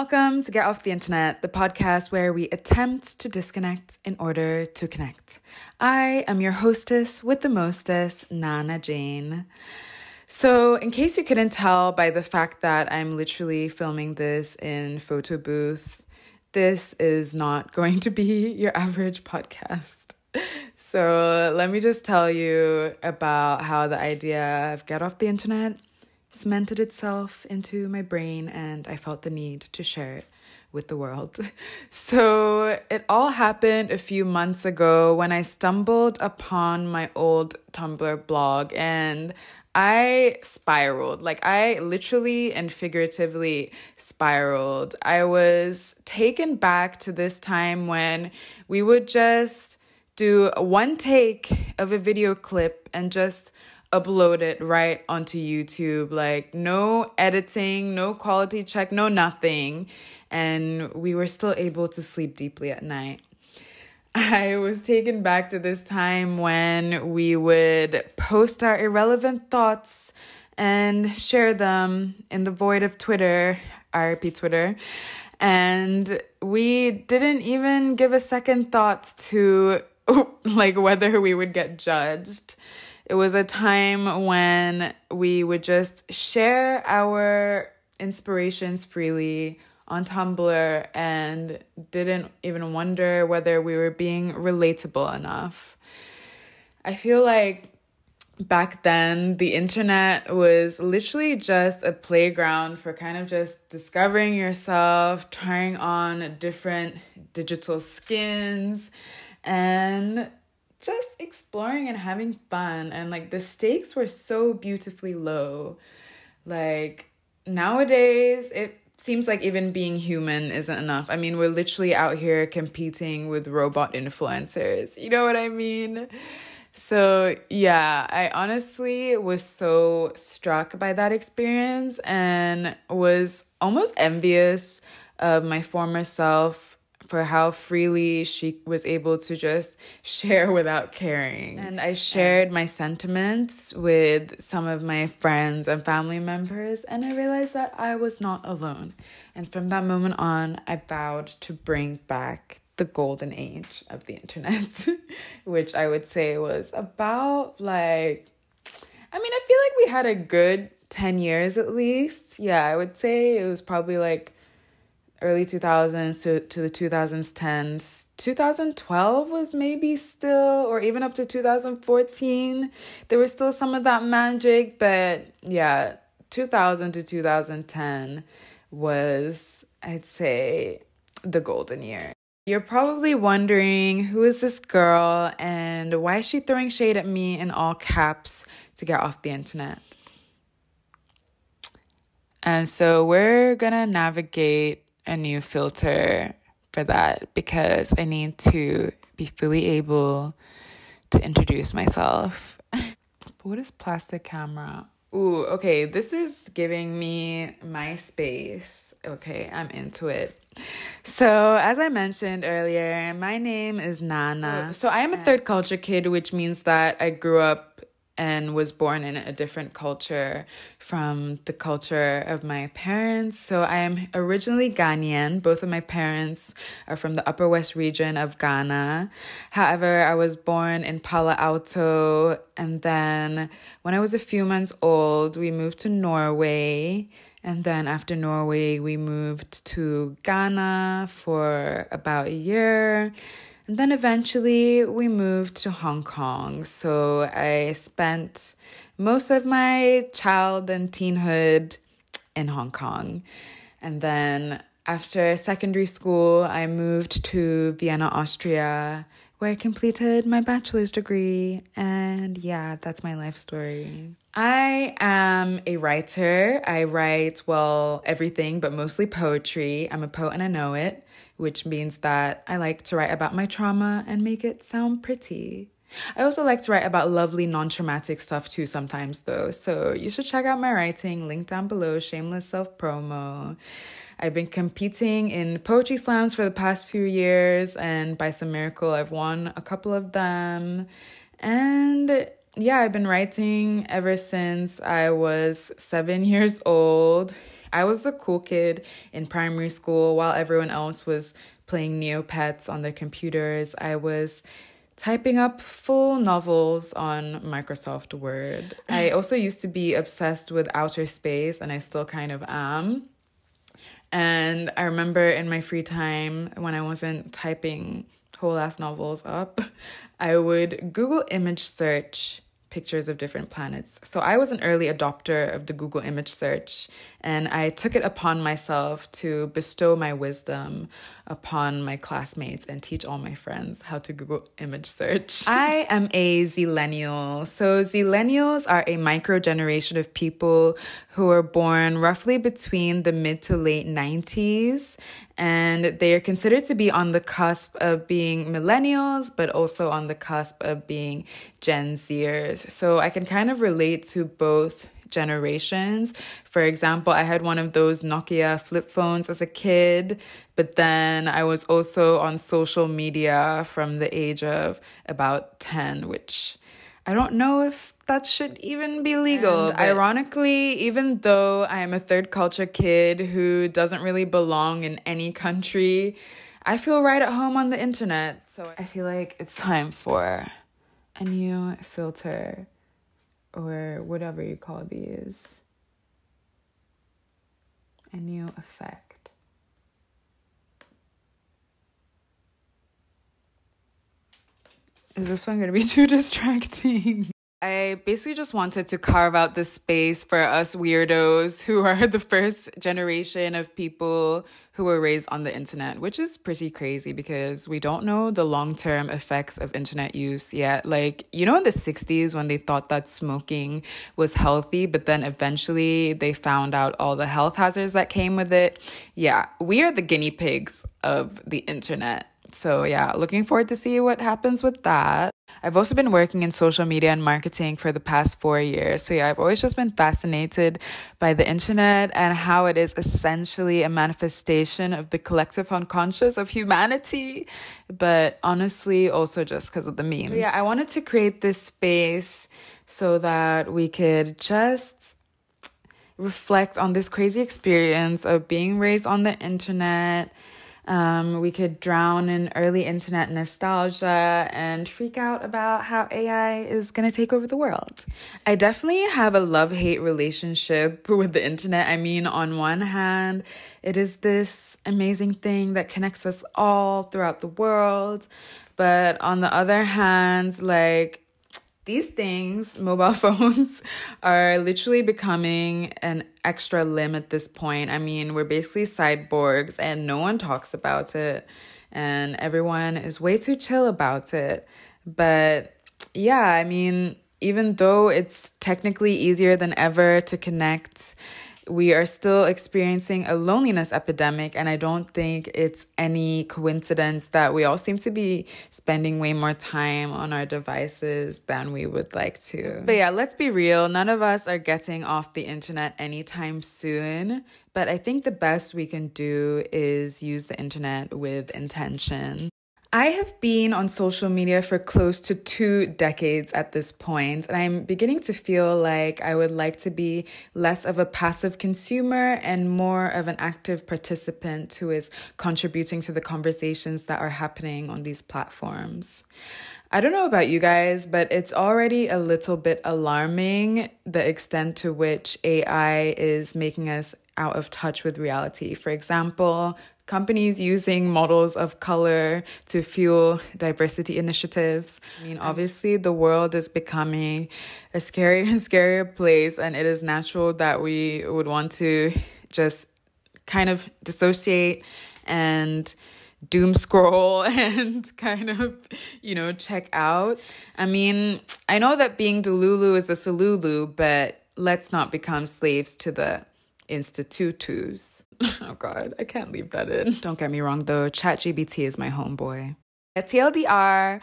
welcome to Get Off the Internet, the podcast where we attempt to disconnect in order to connect. I am your hostess with the mostest, Naana Jane. So in case you couldn't tell by the fact that I'm literally filming this in photo booth, this is not going to be your average podcast. So let me just tell you about how the idea of Get Off the Internet cemented itself into my brain, and I felt the need to share it with the world. So it all happened a few months ago when I stumbled upon my old Tumblr blog and I spiraled. Like, I literally and figuratively spiraled. I was taken back to this time when we would just do one take of a video clip and just upload it right onto YouTube, like no editing, no quality check, no nothing. And we were still able to sleep deeply at night. I was taken back to this time when we would post our irrelevant thoughts and share them in the void of Twitter, RIP Twitter. And we didn't even give a second thought to like whether we would get judged. It was a time when we would just share our inspirations freely on Tumblr and didn't even wonder whether we were being relatable enough. I feel like back then, the internet was literally just a playground for kind of just discovering yourself, trying on different digital skins, and just exploring and having fun. And like the stakes were so beautifully low. Like nowadays, it seems like even being human isn't enough. I mean, we're literally out here competing with robot influencers. You know what I mean? So yeah, I honestly was so struck by that experience and was almost envious of my former self for how freely she was able to just share without caring. And I shared my sentiments with some of my friends and family members, and I realized that I was not alone. And from that moment on, I vowed to bring back the golden age of the internet, which I would say was about I feel like we had a good 10 years at least. Yeah, I would say it was probably like early 2000s to the 2010s. 2012 was maybe still, or even up to 2014. There was still some of that magic, but yeah, 2000 to 2010 was, I'd say, the golden year. You're probably wondering, who is this girl and why is she throwing shade at me in all caps to get off the internet? And so we're gonna navigate a new filter for that because I need to be fully able to introduce myself. What is plastic camera? Ooh, okay, this is giving me MySpace. Okay, I'm into it. So, as I mentioned earlier, my name is Naana. So I am a third culture kid, which means that I grew up and was born in a different culture from the culture of my parents. So I am originally Ghanaian. Both of my parents are from the Upper West region of Ghana. However, I was born in Palo Alto, and then when I was a few months old, we moved to Norway. And then after Norway, we moved to Ghana for about a year. And then eventually we moved to Hong Kong. So I spent most of my child and teenhood in Hong Kong. And then after secondary school, I moved to Vienna, Austria, where I completed my bachelor's degree. And yeah, that's my life story. I am a writer. I write, everything, but mostly poetry. I'm a poet and I know it, which means that I like to write about my trauma and make it sound pretty. I also like to write about lovely, non-traumatic stuff too sometimes though. So you should check out my writing, link down below, shameless self-promo. I've been competing in poetry slams for the past few years, and by some miracle, I've won a couple of them. And yeah, I've been writing ever since I was 7 years old. I was the cool kid in primary school while everyone else was playing Neopets on their computers. I was typing up full novels on Microsoft Word. I also used to be obsessed with outer space, and I still kind of am. And I remember in my free time, when I wasn't typing whole ass novels up, I would Google image search pictures of different planets. So I was an early adopter of the Google image search, and I took it upon myself to bestow my wisdom upon my classmates and teach all my friends how to Google image search. I am a zillennial. So zillennials are a micro generation of people who were born roughly between the mid to late 90s, and they are considered to be on the cusp of being millennials, but also on the cusp of being Gen Zers. So I can kind of relate to both generations. For example, I had one of those Nokia flip phones as a kid, but then I was also on social media from the age of about 10, which I don't know if that should even be legal. And ironically, even though I am a third culture kid who doesn't really belong in any country, I feel right at home on the internet. So I feel like it's time for a new filter, or whatever you call these. A new effect. Is this one going to be too distracting? I basically just wanted to carve out this space for us weirdos who are the first generation of people who were raised on the internet, which is pretty crazy because we don't know the long-term effects of internet use yet. Like, you know, in the 60s when they thought that smoking was healthy, but then eventually they found out all the health hazards that came with it. Yeah, we are the guinea pigs of the internet. So yeah, looking forward to see what happens with that. I've also been working in social media and marketing for the past 4 years. So yeah, I've always just been fascinated by the internet and how it is essentially a manifestation of the collective unconscious of humanity. But honestly, also just because of the memes. So yeah, I wanted to create this space so that we could just reflect on this crazy experience of being raised on the internet. We could drown in early internet nostalgia and freak out about how AI is going to take over the world. I definitely have a love-hate relationship with the internet. I mean, on one hand, it is this amazing thing that connects us all throughout the world. But on the other hand, like, these things, mobile phones, are literally becoming an extra limb at this point. I mean, we're basically cyborgs and no one talks about it. And everyone is way too chill about it. But yeah, I mean, even though it's technically easier than ever to connect, we are still experiencing a loneliness epidemic, and I don't think it's any coincidence that we all seem to be spending way more time on our devices than we would like to. But yeah, let's be real. None of us are getting off the internet anytime soon, but I think the best we can do is use the internet with intention. I have been on social media for close to 2 decades at this point, and I'm beginning to feel like I would like to be less of a passive consumer and more of an active participant who is contributing to the conversations that are happening on these platforms. I don't know about you guys, but it's already a little bit alarming the extent to which AI is making us out of touch with reality. For example, companies using models of color to fuel diversity initiatives. I mean, obviously, the world is becoming a scarier and scarier place, and it is natural that we would want to just kind of dissociate and doom scroll and kind of, check out. I mean, I know that being Delulu is a Salulu, but let's not become slaves to the institutus. Oh God, I can't leave that in. Don't get me wrong though, ChatGPT is my homeboy. TLDR,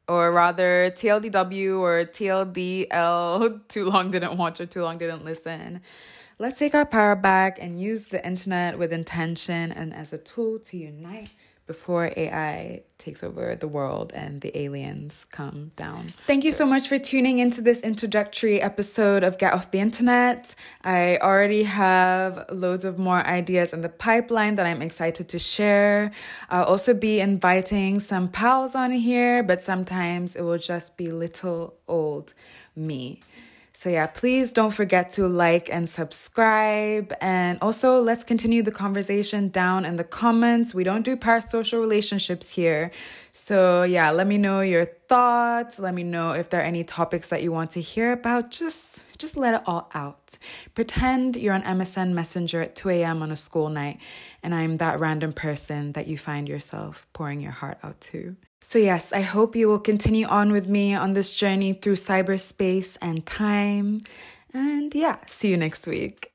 or rather TLDW or TLDL, too long didn't watch or too long didn't listen. Let's take our power back and use the internet with intention and as a tool to unite before AI takes over the world and the aliens come down. Thank you so much for tuning into this introductory episode of Get Off the Internet. I already have loads of more ideas in the pipeline that I'm excited to share. I'll also be inviting some pals on here, but sometimes it will just be little old me. So yeah, please don't forget to like and subscribe. And also, let's continue the conversation down in the comments. We don't do parasocial relationships here. So yeah, let me know your thoughts. Let me know if there are any topics that you want to hear about. Just let it all out. Pretend you're on MSN Messenger at 2 a.m. on a school night, and I'm that random person that you find yourself pouring your heart out to. So yes, I hope you will continue on with me on this journey through cyberspace and time. And yeah, see you next week.